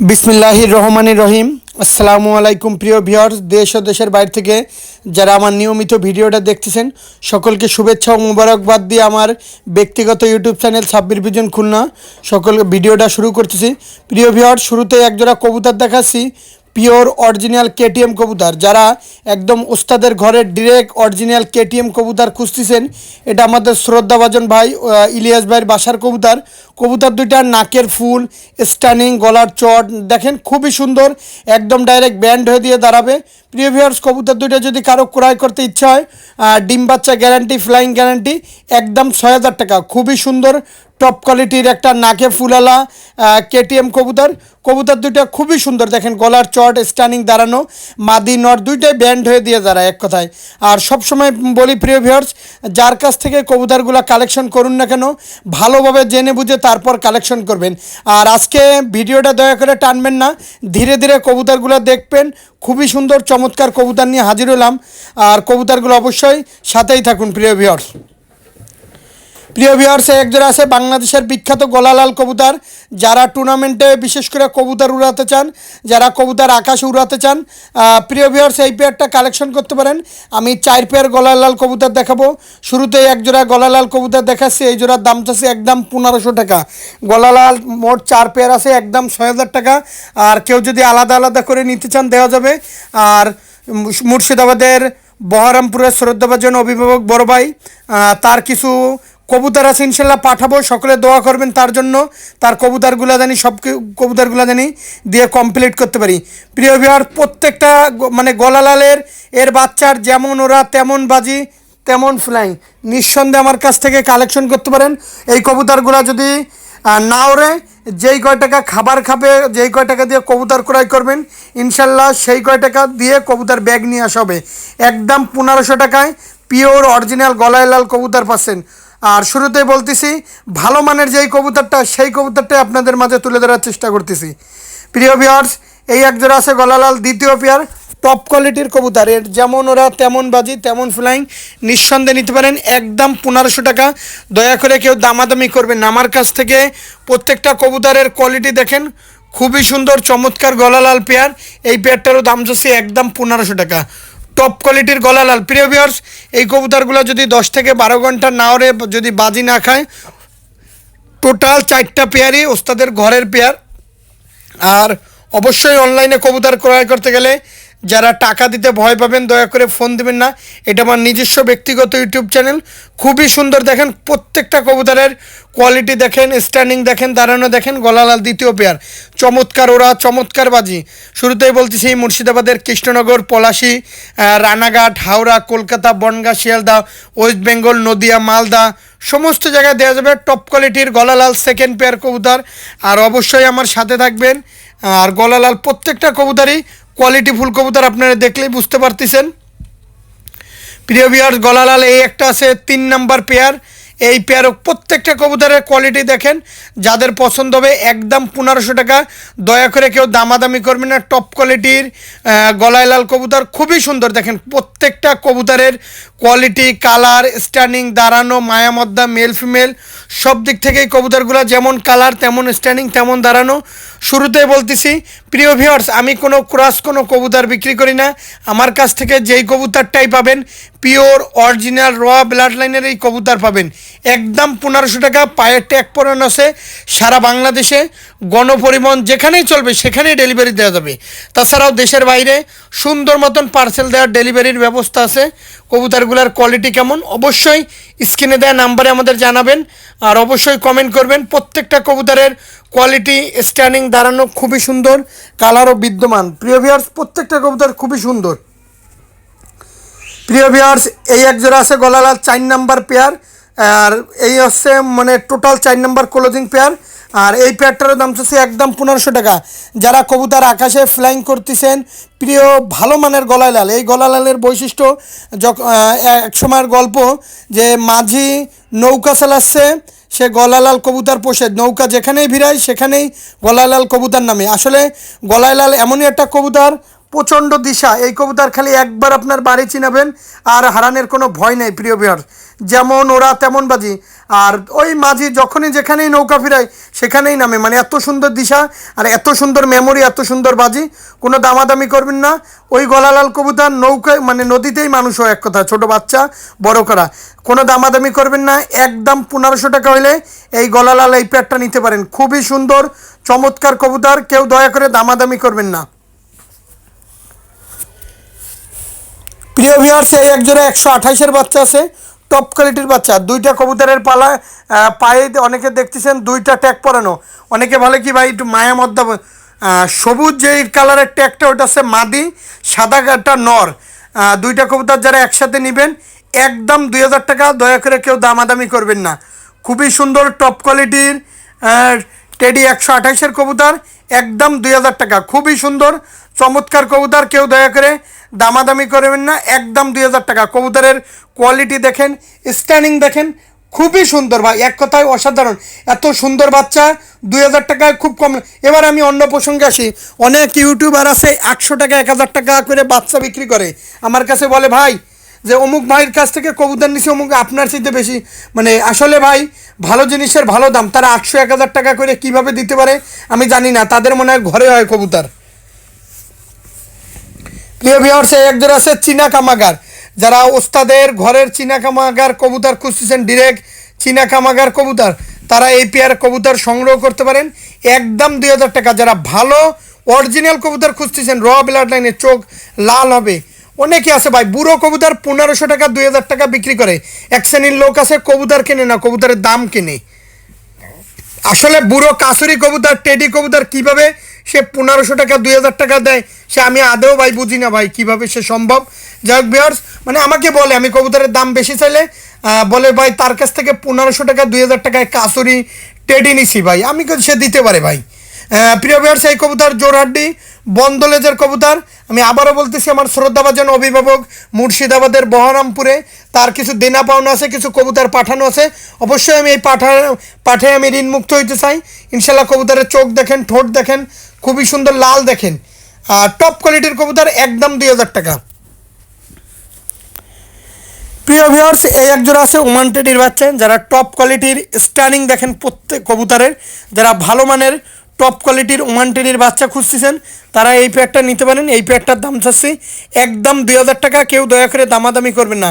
বিসমিল্লাহির রহমানির রহিম। আসসালামু আলাইকুম প্রিয় ভিউয়ার্স, দেশ ও দেশের বাইরে থেকে যারা আমার নিয়মিত ভিডিওটা দেখতেছেন সকলকে শুভেচ্ছা ও মোবারকবাদ দিয়ে আমার ব্যক্তিগত YouTube channel Sabbir vision Khulna সকল ভিডিওটা শুরু করতেছি। প্রিয় ভিউয়ার্স, শুরুতে একজোড়া কবুতর দেখাচ্ছি, পিওর অরিজিনাল কেটিএম কবুতর। যারা একদম ওস্তাদের ঘরের ডিরেক্ট অরিজিনাল কেটিএম কবুতর খুঁজতেছেন, এটা আমাদের শ্রদ্ধাভাজন ভাই ইলিয়াস ভাইয়ের বাসার কবুতর। কবুতর দুইটার নাকের ফুল, স্টানিং, গলার চট দেখেন খুবই সুন্দর, একদম ডাইরেক্ট ব্যান্ড হয়ে দিয়ে দাঁড়াবে। প্রিয় ভিউয়ার্স, কবুতর দুইটা যদি কারো ক্রয় করতে ইচ্ছা হয়, ডিম বাচ্চা গ্যারান্টি, ফ্লাইং গ্যারান্টি, একদম ৬,০০০ টাকা। খুবই সুন্দর টপ কোয়ালিটির একটা নাকে ফুলালা কেটিএম কবুতর। কবুতর দুইটা খুবই সুন্দর, দেখেন গলার চট, স্টানিং দাঁড়ানো, মাদি নট দুইটাই ব্যান্ড হয়ে দিয়ে দাঁড়ায় এক কথায়। আর সবসময় বলি প্রিয় ভিউয়ার্স, যার কাছ থেকে কবুতরগুলো কালেকশন করুন না কেন, ভালোভাবে জেনে বুঝে তারপর কালেকশন করবেন। আর আজকে ভিডিওটা দয়া করে টানবেন না, ধীরে ধীরে কবুতরগুলো দেখবেন। খুবই সুন্দর চমৎকার কবুতর নিয়ে হাজির হলাম, আর কবুতরগুলো অবশ্যই সাথেই থাকুন প্রিয় ভিউয়ার্স। প্রিয় ভিউয়ার্স, একজোড়া আছে বাংলাদেশের বিখ্যাত গলালাল কবুতর। যারা টুর্নামেন্টে বিশেষ করে কবুতর উড়াতে চান, যারা কবুতর আকাশে উড়াতে চান, প্রিয় ভিউয়ার্স এই পেয়ারটা কালেকশন করতে পারেন। আমি 4 পেয়ার গলালাল কবুতর দেখাবো। শুরুতেই একজোড়া গলালাল কবুতর দেখাচ্ছি, এই জোড়ার দাম চাচ্ছি একদম 1500 টাকা। গলালাল মোট 4 পেয়ার আছে, একদম ৬,০০০ টাকা। আর কেউ যদি আলাদা আলাদা করে নিতে চান দেওয়া যাবে। আর মুর্শিদাবাদের বহরমপুরের শ্রদ্ধাভাজন অভিভাবক বড় ভাই, তার কিছু কবুতর আছে, ইনশাল্লাহ পাঠাবো। সকলে দোয়া করবেন তার জন্য, তার কবুতরগুলো জানি সব কবুতরগুলো জানি দিয়ে কমপ্লিট করতে পারি। প্রিয় ভিউয়ার, প্রত্যেকটা মানে গলালালের এর বাচ্চার যেমন ওরা তেমন বাজি তেমন ফ্লাইং, নিঃসন্দেহে আমার কাছ থেকে কালেকশন করতে পারেন। এই কবুতরগুলো যদি না ওরে, যেই কয় টাকা খাবার খাবে, যেই কয় টাকা দিয়ে কবুতর ক্রয় করবেন, ইনশাল্লাহ সেই কয় টাকা দিয়ে কবুতর ব্যাগ নিয়ে আসা হবে। একদম 1500 টাকায় পিওর অরিজিনাল গলায় লাল কবুতর পাচ্ছেন। আর শুরুতেই বলতেছি, ভালো মানের যেই কবুতরটা, সেই কবুতরটাই আপনাদের মাঝে তুলে ধরার চেষ্টা করতেছি। প্রিয় ভিউয়ার্স, এই একজোড়া আছে গলালাল দ্বিতীয় পেয়ার, টপ কোয়ালিটির কবুতর। এর যেমন ওরা তেমন বাজি তেমন ফ্লাইং, নিঃসন্দেহে নিতে পারেন একদম 1500 টাকা। দয়া করে কেউ দামাদামি করবেন না, আমার কাছ থেকে প্রত্যেকটা কবুতরের কোয়ালিটি দেখেন, খুবই সুন্দর চমৎকার গলালাল পেয়ার। এই পেয়ারটারও দাম যাচ্ছে একদম 1500 টাকা, টপ কোয়ালিটির গলালাল। প্রিয় ভিউয়ার্স, এই কবুতরগুলো যদি 10 থেকে 12 ঘন্টা না ওরে, যদি বাজি না খায়, টোটাল 4টা পেয়ারই ওস্তাদের ঘরের পেয়ার। আর অবশ্যই অনলাইনে কবুতর ক্রয় করতে গেলে যারা টাকা দিতে ভয় পাবেন, দয়া করে ফোন দেবেন না। এটা আমার নিজস্ব ব্যক্তিগত ইউটিউব চ্যানেল। খুবই সুন্দর দেখেন, প্রত্যেকটা কবুতরের কোয়ালিটি দেখেন, স্ট্যান্ডিং দেখেন, দাঁড়ানো দেখেন। গলালাল দ্বিতীয় পেয়ার, চমৎকার ওরা, চমৎকার বাজি। শুরুতেই বলতেছি, মুর্শিদাবাদের কৃষ্ণনগর, পলাশী, রানাঘাট, হাওড়া, কলকাতা, বনগাঁ, শিয়ালদা, ওয়েস্ট বেঙ্গল, নদিয়া, মালদা, সমস্ত জায়গায় দেওয়া যাবে টপ কোয়ালিটির গলালাল সেকেন্ড পেয়ার কবুতর। আর অবশ্যই আমার সাথে থাকবেন। আর গলালাল প্রত্যেকটা কবুতরই কোয়ালিটি ফুল কবুতর, আপনারা দেখলেই বুঝতে পারতেছেন। প্রিয় ভিউয়ার্স, গলালাল এই একটা আছে 3 নাম্বার পেয়ার। এই পেয়ার প্রত্যেকটা কবুতরের কোয়ালিটি দেখেন, যাদের পছন্দ হবে একদম 1500 টাকা। দয়া করে কেউ দামাদামি করবেন না, টপ কোয়ালিটির গলায় লাল কবুতর, খুবই সুন্দর দেখেন। প্রত্যেকটা কবুতরের কোয়ালিটি, কালার, স্ট্যান্ডিং, দাঁড়ানো, মায়ামদ্দা, মেল ফিমেল সব দিক থেকেই কবুতরগুলো যেমন কালার তেমন স্ট্যান্ডিং তেমন দাঁড়ানো। শুরুতেই বলতেছি প্রিয় ভিউয়ার্স, আমি কোনো ক্রস কোনো কবুতর বিক্রি করি না। আমার কাছ থেকে যেই কবুতরটাই পাবেন পিওর অরিজিনাল র ব্লাড লাইনের এই কবুতর পাবেন একদম 1500 টাকা। পায়ের ট্যাগ পরানো আছে, সারা বাংলাদেশে গণপরিবহন যেখানেই চলবে সেখানেই ডেলিভারি দেওয়া যাবে। তাছাড়াও দেশের বাইরে সুন্দর মতন পার্সেল দেওয়ার ডেলিভারির ব্যবস্থা আছে। কবুতরগুলোর কোয়ালিটি কেমন অবশ্যই স্ক্রিনে দেওয়া নাম্বারে আমাদের জানাবেন, আর অবশ্যই কমেন্ট করবেন। প্রত্যেকটা কবুতরের কোয়ালিটি, স্ট্যান্ডিং, দাঁড়ানো খুবই সুন্দর, কালারও বিদ্যমান। প্রিয় ভিউয়ার্স, প্রত্যেকটা কবুতর খুবই সুন্দর। প্রিয় ভিউয়ার্স, এই একজোড়া আছে গলালাল 4 নাম্বার পেয়ার। আর এই হচ্ছে মানে টোটাল 4 নাম্বার ক্লোজিং পেয়ার। আর এই পেয়ারটারও দাম চাচ্ছে একদম 1500 টাকা। যারা কবুতর আকাশে ফ্লাইং করতেছেন, প্রিয় ভালো মানের গলায় লাল। এই গলায় লালের বৈশিষ্ট্য, এক সময়ের গল্প যে মাঝি নৌকা চালাচ্ছে, সে গলালাল কবুতর পোষে, নৌকা যেখানেই ভিড়ায় সেখানেই গলালাল কবুতর নামে। আসলে গলায় লাল এমনই একটা কবুতর, প্রচণ্ড দিশা। এই কবুতর খালি একবার আপনার বাড়ি চিনাবেন আর হারানোর কোনো ভয় নেই। প্রিয় ভিউয়ার্স, যেমন ওরা তেমন বাজি। আর ওই মাঝি যখনই যেখানেই নৌকা ফিরায় সেখানেই নামে, মানে এত সুন্দর দিশা আর এত সুন্দর মেমোরি, এত সুন্দর বাজি, কোনো দামাদামি করবেন না। ওই গলালাল কবুতর নৌকায় মানে নদীতেই মানুষ হয়, এক কথা, ছোট বাচ্চা বড় করা, কোনো দামাদামি করবেন না। একদম 1500 টাকা হলে এই গলালাল এই পেয়ারটা নিতে পারেন। খুবই সুন্দর চমৎকার কবুতর, কেউ দয়া করে দামাদামি করবেন না। প্রিয় ভিউয়ার্স, এই একজোড়া 128-এর বাচ্চা আছে, টপ কোয়ালিটির বাচ্চা। দুইটা কবুতরের পালা পায়ে অনেকে দেখতেছেন দুইটা ট্যাগ পরানো। অনেকে বলে কি ভাই একটু মায়া মদ্দা, সবুজ যেই কালারের ট্যাগটা ওটা হচ্ছে মাদি, সাদা গাটা নর। দুইটা কবুতর যারা একসাথে নেবেন একদম 2000 টাকা, দয়া করে কেউ দামাদামি করবেন না। খুবই সুন্দর টপ কোয়ালিটির টেডি 128-এর কবুতর, একদম 2000 টাকা। খুবই সুন্দর চমৎকার কবুতর, কেউ দয়া করে দামাদামি করবেন না, একদম 2000 টাকা। কবুতরের কোয়ালিটি দেখেন, স্ট্যান্ডিং দেখেন, খুবই সুন্দর ভাই, এক কথায় অসাধারণ। এত সুন্দর বাচ্চা 2000 টাকায় খুব কম। এবার আমি অন্য প্রসঙ্গে আসি। অনেক ইউটিউবার আছে 800 টাকা 1000 টাকা করে বাচ্চা বিক্রি করে, আমার কাছে বলে ভাই যে অমুক ভাইয়ের কাছ থেকে কবুতর নিছি, অমুক আপনার চাইতে বেশি। মানে আসলে ভাই ভালো জিনিসের ভালো দাম, তারা 800-1000 টাকা করে কিভাবে দিতে পারে আমি জানি না, তাদের মনে হয় ঘরে হয় কবুতর। প্রিয় ভিউয়ার্স, এই একজন আছে চীনা কামাগার, যারা ওস্তাদের ঘরের চীনা কামাগার কবুতর খুঁজতেছেন, ডিরেক্ট চীনা কামাগার কবুতর, তারা এই পেয়ার কবুতর সংগ্রহ করতে পারেন একদম 2000 টাকা। যারা ভালো অরিজিনাল কবুতর খুঁজতেছেন, র ব্লাড লাইনের, চোখ লাল হবে। অনেকে আছে ভাই বুড়ো কবুতর 1500 টাকা 2000 টাকা বিক্রি করে। এক শ্রেণীর লোক আছে কবুতর কেনে না, কবুতরের দাম কেনে। আসলে বুড়ো কাসুরি কবুতর, টেডি কবুতর কিভাবে সে 1500 টাকা 2000 টাকা দেয়, সে আমি আদৌ ভাই বুঝি না ভাই, কিভাবে সে সম্ভব। যাই হোক ভিউয়ার্স, মানে আমাকে বলে আমি কবুতরের দাম বেশি চাইলে বলে ভাই তার কাছ থেকে 1500 টাকা 2000 টাকায় কাসুরি টেডি নিছি ভাই, আমি সে দিতে পারে ভাই। প্রিয় ভিউয়ার্স, এই কবুতর জোরহাড্ডি বন্দলেজের কবুতর। আমি আবারও বলতেছি, আমার শ্রদ্ধাভাজন অভিভাবক মুর্শিদাবাদের বহরমপুরে, তার কিছু দেনা পাওনা আছে, কিছু কবুতর পাঠানো আছে। অবশ্যই আমি এই পাঠায় আমি ঋণমুক্ত হইতে চাই। ইনশাল্লাহ কবুতরের চোখ দেখেন, ঠোঁট দেখেন, খুবই সুন্দর লাল দেখেন। টপ কোয়ালিটির কবুতর, একদম 2000 টাকা। প্রিয় ভিউয়ার্স, এই একজোড়া আছে ওমান টেডির বাচ্চা, যারা টপ কোয়ালিটির স্ট্যান্ডিং দেখেন প্রত্যেক কবুতরের, যারা ভালো মানের টপ কোয়ালিটির ওমান টেডির বাচ্চা খুঁজতেছেন, তারা এই পেয়ারটা নিতে পারেন। এই পেয়ারটার দাম চাচ্ছি একদম 2000 টাকা, কেউ দয়া করে দামাদামি করবেন না।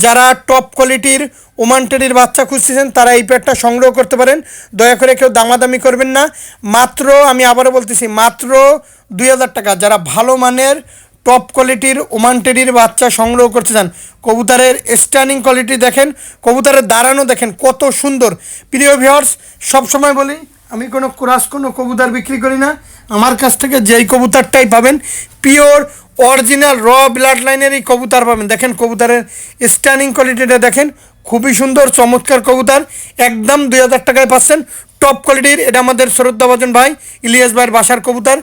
যারা টপ কোয়ালিটির ওমান টেডির বাচ্চা খুঁজতেছেন, তারা এই পেয়ারটা সংগ্রহ করতে পারেন, দয়া করে কেউ দামাদামি করবেন না। মাত্র, আমি আবারও বলতেছি, মাত্র 2000 টাকা। যারা ভালো মানের টপ কোয়ালিটির ওমান টেডির বাচ্চা সংগ্রহ করতে চান, কবুতরের স্ট্যান্ডিং কোয়ালিটি দেখেন, কবুতরের দাঁড়ানো দেখেন কত সুন্দর। প্রিয় ভিউয়ার্স, সবসময় বলি আমি কোনো ক্রাস কোনো কবুতর বিক্রি করি না। আমার কাছ থেকে যেই কবুতরটাই পাবেন পিওর অরিজিনাল র ব্লাড লাইনেরই কবুতর পাবেন। দেখেন কবুতরের স্ট্যান্ডিং কোয়ালিটিটা দেখেন, খুবই সুন্দর চমৎকার কবুতর, একদম 2000 টাকায় পাচ্ছেন টপ কোয়ালিটির। এটা আমাদের শ্রদ্ধাভাজন ভাই ইলিয়াস ভাইয়ের বাসার কবুতর,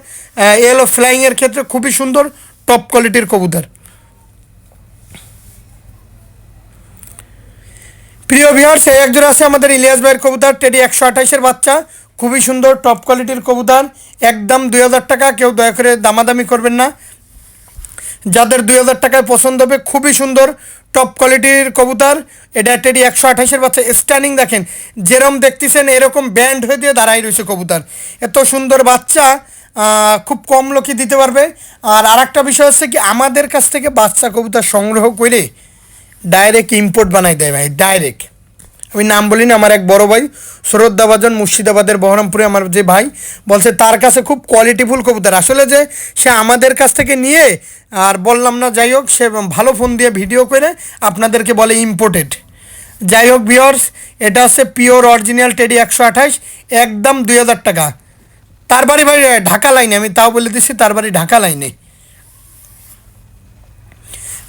এলো ফ্লাইংয়ের ক্ষেত্রে খুবই সুন্দর টপ কোয়ালিটির কবুতর। প্রিয় ভিউয়ার্স, এই একজোড়া আছে আমাদের ইলিয়াস ভাইয়ের কবুতর, টেডি 128-এর বাচ্চা, খুবই সুন্দর টপ কোয়ালিটির কবুতর, একদম 2000 টাকা। কেউ দয়া করে দামাদামি করবেন না। যাদের 2000 টাকায় পছন্দ হবে, খুবই সুন্দর টপ কোয়ালিটির কবুতর। এটা টেডি 128-এর বাচ্চা, স্ট্যান্ডিং দেখেন, যেরকম দেখতেছেন এরকম ব্যান্ড হয়ে দিয়ে দাঁড়াই রয়েছে কবুতর। এত সুন্দর বাচ্চা খুব কম লোকই দিতে পারবে। আর আরেকটা বিষয় হচ্ছে কি, আমাদের কাছ থেকে বাচ্চা কবুতর সংগ্রহ করে ডাইরেক্ট ইম্পোর্ট বানাই দেয় ভাই, ডাইরেক্ট। আমি নাম বলি না, আমার এক বড় ভাই শ্রদ্ধাভাজন মুর্শিদাবাদের বহরমপুরে আমার যে ভাই বলছে তার কাছে খুব কোয়ালিটিফুল কবুতর। আসলে যে সে আমাদের কাছ থেকে নিয়ে আর বললাম না, যাই হোক, সে ভালো ফোন দিয়ে ভিডিও করে আপনাদেরকে বলে ইম্পোর্টেড। যাই হোক ভিউয়ার্স, এটা হচ্ছে পিওর অরিজিনাল টেডি 128, একদম 2000 টাকা। তার বাড়ি ভাই ঢাকা লাইনে, আমি তাও বলে দিচ্ছি তার বাড়ি ঢাকা লাইনে।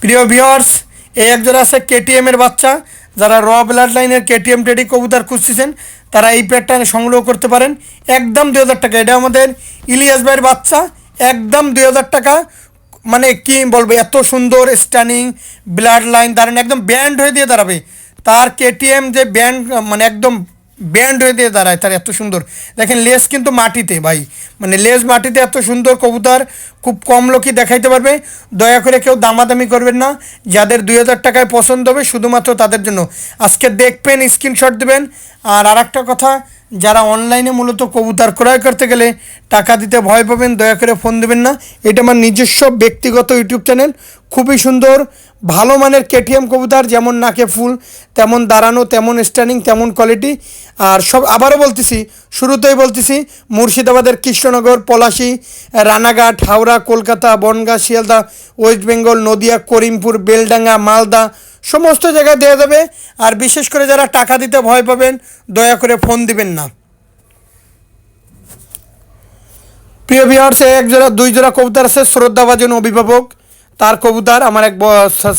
প্রিয় ভিউয়ার্স, এই একজোড়া আছে কেটিএমের বাচ্চা, যারা র ব্লাড লাইনের কেটিএম টেডি কবুতর খুঁজতেছেন, তারা এই পেয়ারটা সংগ্রহ করতে পারেন একদম 2000 টাকা। এটা আমাদের ইলিয়াস ভাইয়ের বাচ্চা, একদম 2000 টাকা। মানে কি বলবো, এত সুন্দর স্ট্যান্ডিং ব্লাড লাইন দাঁড়ান, একদম ব্যান্ড হয়ে দিয়ে দাঁড়াবে। তার কেটিএম যে ব্যান্ড, মানে একদম ব্যান্ড হয়ে দিয়ে দাঁড়ায়, তার এত সুন্দর। দেখেন লেজ কিন্তু মাটিতে ভাই, মানে লেজ মাটিতে, এত সুন্দর কবুতর খুব কম লোকই দেখাইতে পারবে। দয়া করে কেউ দামাদামি করবেন না, যাদের 2,000 টাকায় পছন্দ হবে শুধুমাত্র তাদের জন্য আজকে দেখবেন, স্ক্রিনশট দেবেন। আর আরেকটা কথা, যারা অনলাইনে মূলত কবুতর ক্রয় করতে গেলে টাকা দিতে ভয় পাবেন, দয়া করে ফোন দেবেন না। এটা আমার নিজস্ব ব্যক্তিগত ইউটিউব চ্যানেল। খুবই সুন্দর ভালো মানের কেটিএম কবুতর, যেমন নাকে ফুল, তেমন দাঁড়ানো, তেমন স্ট্যান্ডিং, তেমন কোয়ালিটি। আর সব আবারও বলতেছি, শুরুতেই বলতেছি, মুর্শিদাবাদের কৃষ্ণনগর, পলাশী, রানাঘাট, হাওড়া, কলকাতা, বনগাঁ, শিয়ালদা, ওয়েস্ট বেঙ্গল, নদিয়া, করিমপুর, বেলডাঙ্গা, মালদা, সমস্ত জায়গায় দেওয়া যাবে। আর বিশেষ করে যারা টাকা দিতে ভয় পাবেন, দয়া করে ফোন দিবেন না। প্রিয় ভিউয়ার্স, এক জোড়া 2 জোড়া কবুতর আছে, শ্রদ্ধাভাজন অভিভাবক তার কবুতর আমার এক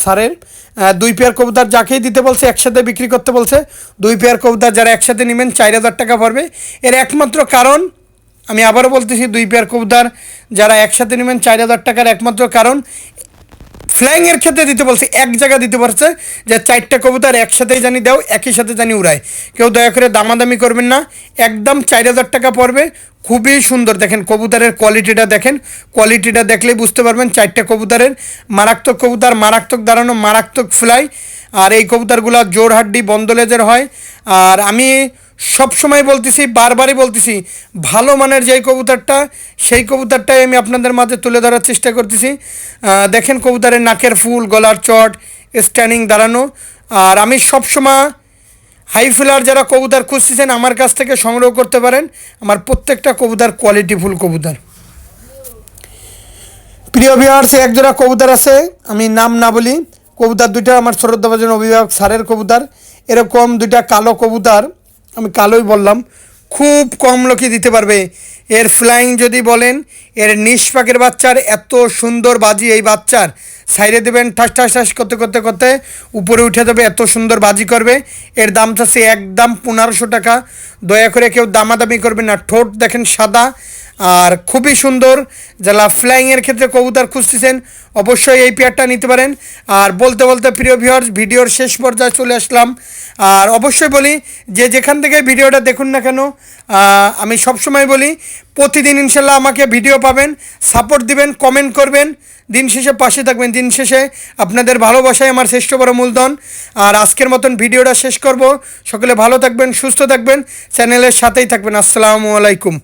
স্যারের 2 পেয়ার কবুতর যাকেই দিতে বলছে একসাথে বিক্রি করতে বলছে। 2 পেয়ার কবুতর যারা একসাথে নেবেন 4,000 টাকা পড়বে। এর একমাত্র কারণ, আমি আবারও বলতেছি, 2 পেয়ার কবুতর যারা একসাথে নেবেন 4,000 টাকার একমাত্র কারণ, ফ্লাইংয়ের ক্ষেত্রে দিতে বলছে, এক জায়গা দিতে পারছে যে 4টা কবুতর একসাথেই জানি দাও, একই সাথে জানি উড়ায়। কেউ দয়া করে দামাদামি করবেন না, একদম 4,000 টাকা পড়বে। খুবই সুন্দর, দেখেন কবুতরের কোয়ালিটিটা দেখেন, কোয়ালিটিটা দেখলেই বুঝতে পারবেন। 4টা কবুতরের মারাত্মক কবুতর, মারাত্মক দাঁড়ানো, মারাত্মক ফ্লাই। আর এই কবুতরগুলো জোর হাড্ডি বন্ধ লেজের হয়। আর আমি সব সময় বলতেছি, বারবারই বলতেছি, ভালো মানের যেই কবুতরটা, সেই কবুতরটাই আমি আপনাদের মাঝে তুলে ধরার চেষ্টা করতেছি। দেখেন কবুতরের নাকের ফুল, গলার চট, স্ট্যান্ডিং, দাঁড়ানো। আর আমি সবসময় হাই ফিলার যারা কবুতর খুঁজতেছেন আমার কাছ থেকে সংগ্রহ করতে পারেন। আমার প্রত্যেকটা কবুতর কোয়ালিটিফুল কবুতর। প্রিয় ভিউয়ার্স, এক জোড়া কবুতর আছে, আমি নাম না বলি, কবুতর দুইটা আমার শ্রদ্ধাভাজন অভিভাবক স্যারের কবুতর। এরকম 2টা কালো কবুতর, আমি কালোই বললাম, খুব কম লোকই দিতে পারবে। এর ফ্লাইং যদি বলেন, এর নিষ্পাকের বাচ্চার এত সুন্দর বাজি, এই বাচ্চার সাইডে দেবেন, ঠাস ঠাস ঠাস করতে করতে করতে উপরে উঠে যাবে, এত সুন্দর বাজি করবে। এর দাম চাচ্ছে একদম 1500 টাকা। দয়া করে কেউ দামাদামি করবেন না। ঠোঁট দেখেন সাদা, আর খুবই সুন্দর। যারা ফ্লাইংয়ের ক্ষেত্রে কবুতর খুঁজতেছেন অবশ্যই এই পেয়ারটা নিতে পারেন। আর বলতে বলতে প্রিয় ভিউয়ার্স, ভিডিওর শেষ পর্যায়ে চলে আসলাম। আর অবশ্যই বলি, যে যেখান থেকে ভিডিওটা দেখুন না কেন, আমি সবসময় বলি, প্রতিদিন ইনশাল্লাহ আমাকে ভিডিও পাবেন, সাপোর্ট দিবেন, কমেন্ট করবেন, দিন শেষে পাশে থাকবেন। দিন শেষে আপনাদের ভালোবাসাই আমার শ্রেষ্ঠ বড় মূলধন। আর আজকের মতন ভিডিওটা শেষ করব। সকলে ভালো থাকবেন, সুস্থ থাকবেন, চ্যানেলের সাথেই থাকবেন। আসসালামু আলাইকুম।